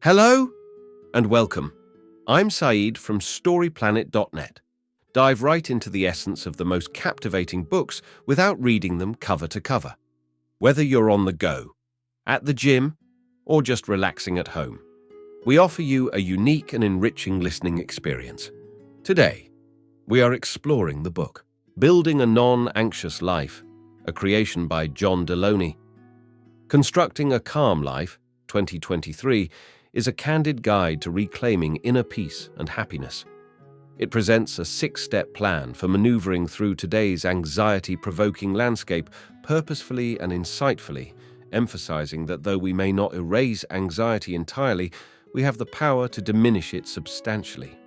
Hello and welcome. I'm Saeed from StoryPlanet.net. Dive right into the essence of the most captivating books without reading them cover to cover. Whether you're on the go, at the gym, or just relaxing at home, we offer you a unique and enriching listening experience. Today, we are exploring the book, Building a Non-Anxious Life, a creation by John Delony. Constructing a Calm Life, 2023, is a candid guide to reclaiming inner peace and happiness. It presents a 6-step plan for maneuvering through today's anxiety-provoking landscape purposefully and insightfully, emphasizing that though we may not erase anxiety entirely, we have the power to diminish it substantially.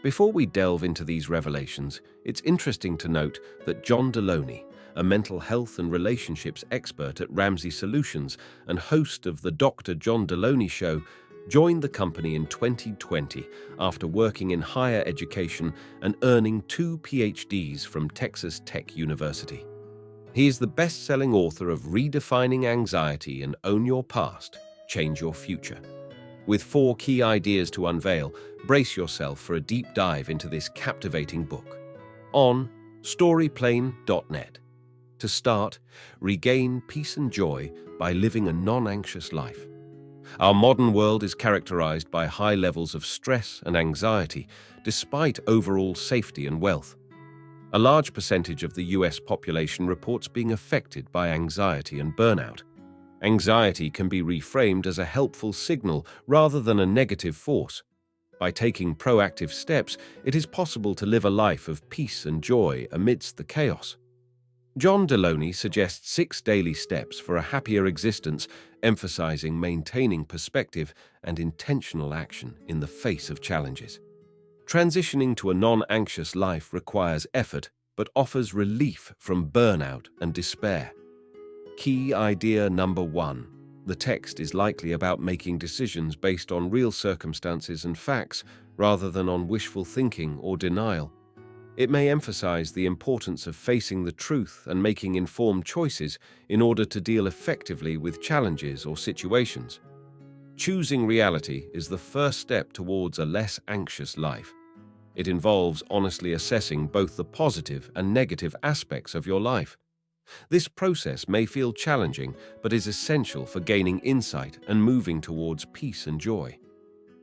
Before we delve into these revelations, it's interesting to note that John Delony, a mental health and relationships expert at Ramsey Solutions and host of the Dr. John Delony Show, joined the company in 2020 after working in higher education and earning 2 PhDs from Texas Tech University. He is the best-selling author of Redefining Anxiety and Own Your Past, Change Your Future. With 4 key ideas to unveil, brace yourself for a deep dive into this captivating book. On StoryPlanet.net. To start, regain peace and joy by living a non-anxious life. Our modern world is characterized by high levels of stress and anxiety, despite overall safety and wealth. A large percentage of the US population reports being affected by anxiety and burnout. Anxiety can be reframed as a helpful signal rather than a negative force. By taking proactive steps, it is possible to live a life of peace and joy amidst the chaos. John Delony suggests 6 daily steps for a happier existence, emphasizing maintaining perspective and intentional action in the face of challenges. Transitioning to a non-anxious life requires effort, but offers relief from burnout and despair. Key idea number 1. The text is likely about making decisions based on real circumstances and facts, rather than on wishful thinking or denial. It may emphasize the importance of facing the truth and making informed choices in order to deal effectively with challenges or situations. Choosing reality is the first step towards a less anxious life. It involves honestly assessing both the positive and negative aspects of your life. This process may feel challenging, but is essential for gaining insight and moving towards peace and joy.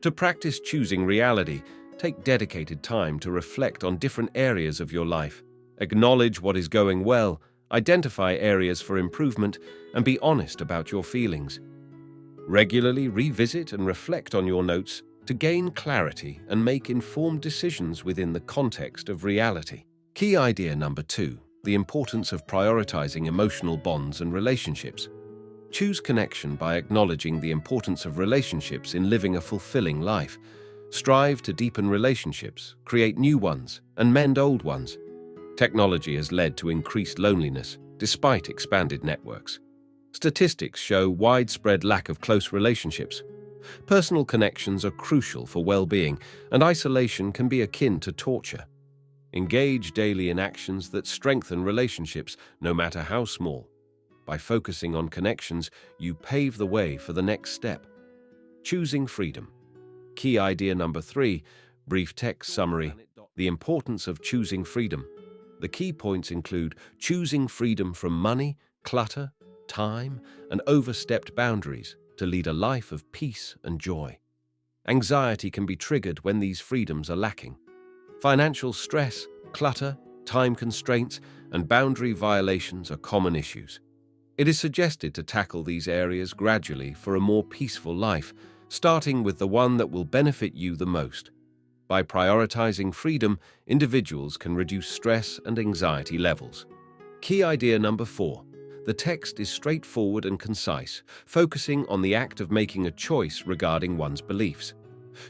To practice choosing reality, take dedicated time to reflect on different areas of your life. Acknowledge what is going well, identify areas for improvement, and be honest about your feelings. Regularly revisit and reflect on your notes to gain clarity and make informed decisions within the context of reality. Key idea number 2, the importance of prioritizing emotional bonds and relationships. Choose connection by acknowledging the importance of relationships in living a fulfilling life. Strive to deepen relationships, create new ones, and mend old ones. Technology has led to increased loneliness, despite expanded networks. Statistics show widespread lack of close relationships. Personal connections are crucial for well-being, and isolation can be akin to torture. Engage daily in actions that strengthen relationships, no matter how small. By focusing on connections, you pave the way for the next step. Choosing freedom. Key idea number 3, brief text summary, the importance of choosing freedom. The key points include choosing freedom from money, clutter, time, and overstepped boundaries to lead a life of peace and joy. Anxiety can be triggered when these freedoms are lacking. Financial stress, clutter, time constraints, and boundary violations are common issues. It is suggested to tackle these areas gradually for a more peaceful life, starting with the one that will benefit you the most. By prioritizing freedom, individuals can reduce stress and anxiety levels. Key idea number 4. The text is straightforward and concise, focusing on the act of making a choice regarding one's beliefs.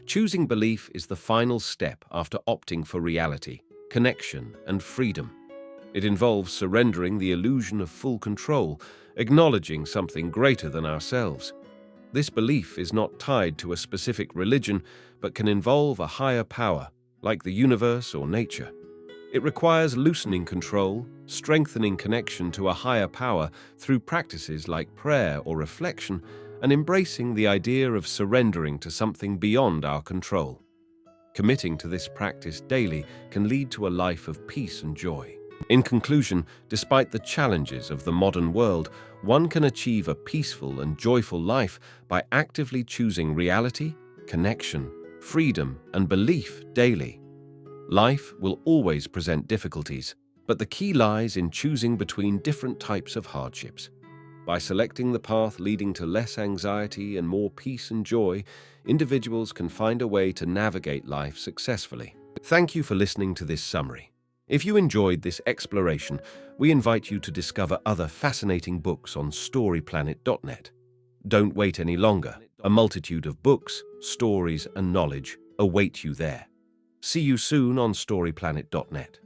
Choosing belief is the final step after opting for reality, connection, and freedom. It involves surrendering the illusion of full control, acknowledging something greater than ourselves. This belief is not tied to a specific religion, but can involve a higher power, like the universe or nature. It requires loosening control, strengthening connection to a higher power through practices like prayer or reflection, and embracing the idea of surrendering to something beyond our control. Committing to this practice daily can lead to a life of peace and joy. In conclusion, despite the challenges of the modern world, one can achieve a peaceful and joyful life by actively choosing reality, connection, freedom, and belief daily. Life will always present difficulties, but the key lies in choosing between different types of hardships. By selecting the path leading to less anxiety and more peace and joy, individuals can find a way to navigate life successfully. Thank you for listening to this summary. If you enjoyed this exploration, we invite you to discover other fascinating books on storyplanet.net. Don't wait any longer. A multitude of books, stories, and knowledge await you there. See you soon on storyplanet.net.